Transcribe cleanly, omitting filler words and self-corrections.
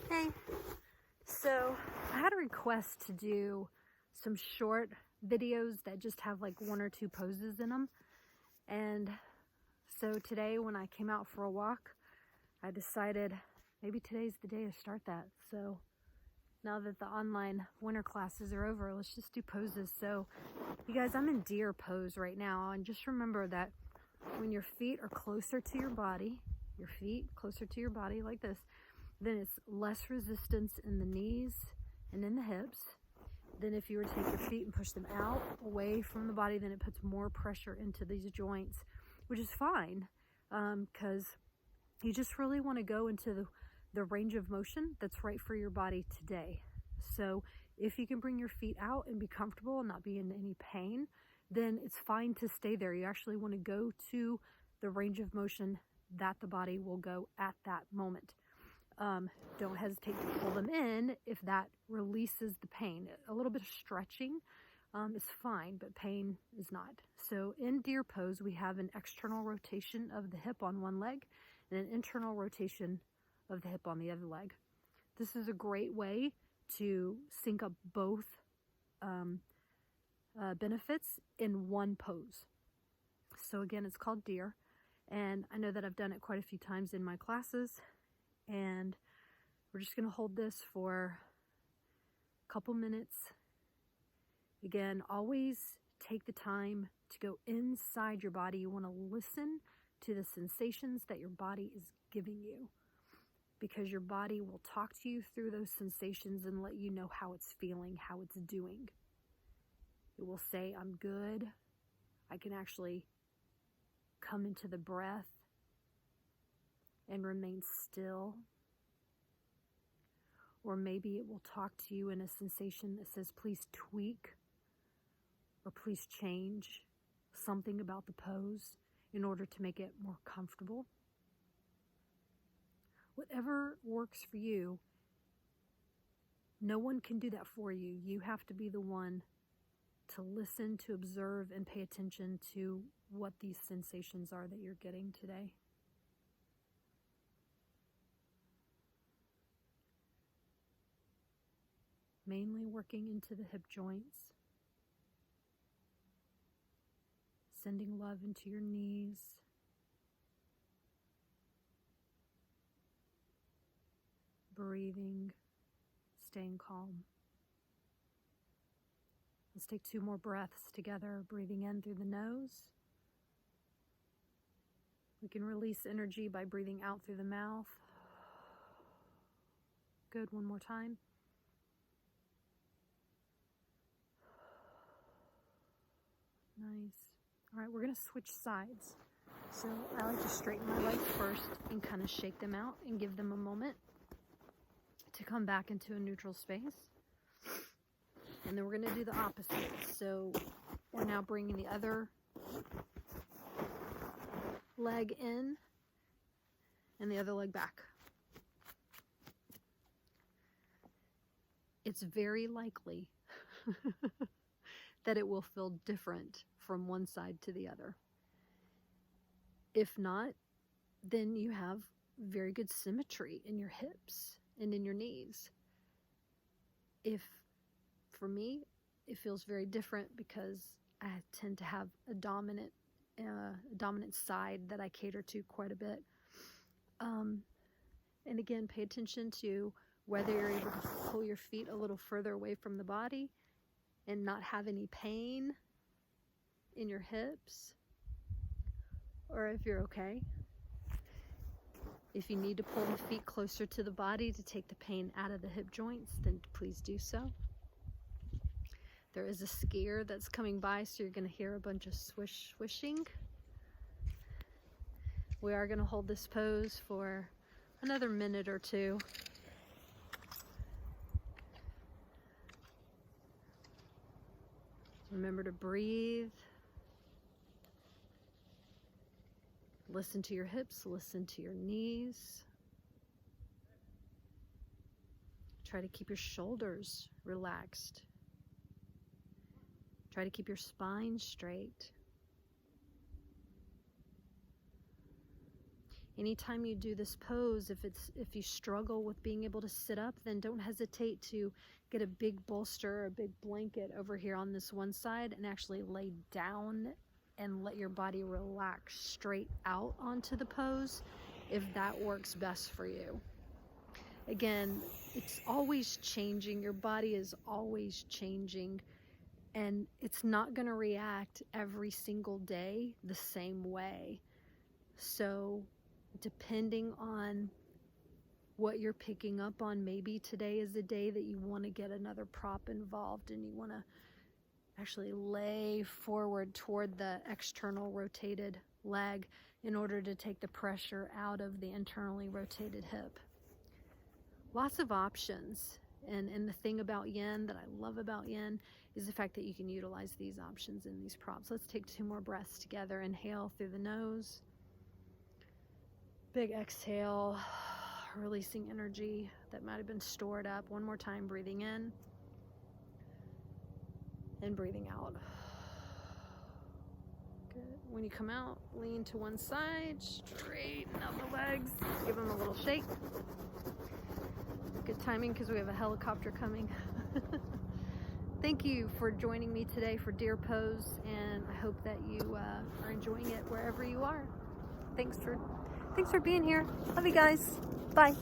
Hey, so I had a request to do some short videos that just have like one or two poses in them. And so today when I came out for a walk, I decided maybe today's the day to start that. So now that the online winter classes are over, let's just do poses. So you guys, I'm in deer pose right now. And just remember that when your feet are closer to your body, like this, then it's less resistance in the knees and in the hips. Then if you were to take your feet and push them out away from the body, then it puts more pressure into these joints, which is fine, because you just really want to go into the range of motion that's right for your body today. So if you can bring your feet out and be comfortable and not be in any pain, then it's fine to stay there. You actually want to go to the range of motion that the body will go at that moment. Don't hesitate to pull them in if that releases the pain. A little bit of stretching is fine, but pain is not. So in deer pose, we have an external rotation of the hip on one leg and an internal rotation of the hip on the other leg. This is a great way to sync up both benefits in one pose. So again, it's called deer. And I know that I've done it quite a few times in my classes. And we're just going to hold this for a couple minutes. Again, always take the time to go inside your body. You want to listen to the sensations that your body is giving you, because your body will talk to you through those sensations and let you know how it's feeling, how it's doing. It will say, I'm good. I can actually come into the breath and remain still. Or maybe it will talk to you in a sensation that says, please tweak or please change something about the pose in order to make it more comfortable. Whatever works for you, no one can do that for you. You have to be the one to listen, to observe, and pay attention to what these sensations are that you're getting today. Mainly working into the hip joints, sending love into your knees, breathing, staying calm. Let's take 2 more breaths together, breathing in through the nose. We can release energy by breathing out through the mouth. Good, one more time. Nice. All right, we're going to switch sides. So I like to straighten my legs first and kind of shake them out and give them a moment to come back into a neutral space. And then we're going to do the opposite. So we're now bringing the other leg in and the other leg back. It's very likely that it will feel different from one side to the other. If not, then you have very good symmetry in your hips and in your knees. For me, it feels very different because I tend to have a dominant side that I cater to quite a bit. And again, pay attention to whether you're able to pull your feet a little further away from the body and not have any pain in your hips, or if you're okay. If you need to pull the feet closer to the body to take the pain out of the hip joints, then please do so. There is a skier that's coming by, so you're going to hear a bunch of swishing. We are going to hold this pose for another minute or two. Remember to breathe. Listen to your hips, listen to your knees. Try to keep your shoulders relaxed. Try to keep your spine straight. Anytime you do this pose, if you struggle with being able to sit up, then don't hesitate to get a big bolster or a big blanket over here on this one side and actually lay down and let your body relax straight out onto the pose if that works best for you. Again, it's always changing. Your body is always changing, and it's not going to react every single day the same way. So depending on what you're picking up on, maybe today is a day that you want to get another prop involved and you want to actually lay forward toward the external rotated leg in order to take the pressure out of the internally rotated hip. Lots of options. And the thing about yin that I love about yin is the fact that you can utilize these options in these props. Let's take 2 more breaths together. Inhale through the nose. Big exhale, releasing energy that might have been stored up. One more time, breathing in and breathing out. Good. When you come out, lean to one side, straighten out the legs, give them a little shake. Good timing because we have a helicopter coming. Thank you for joining me today for Deer Pose, and I hope that you are enjoying it wherever you are. Thanks for being here. Love you guys. Bye.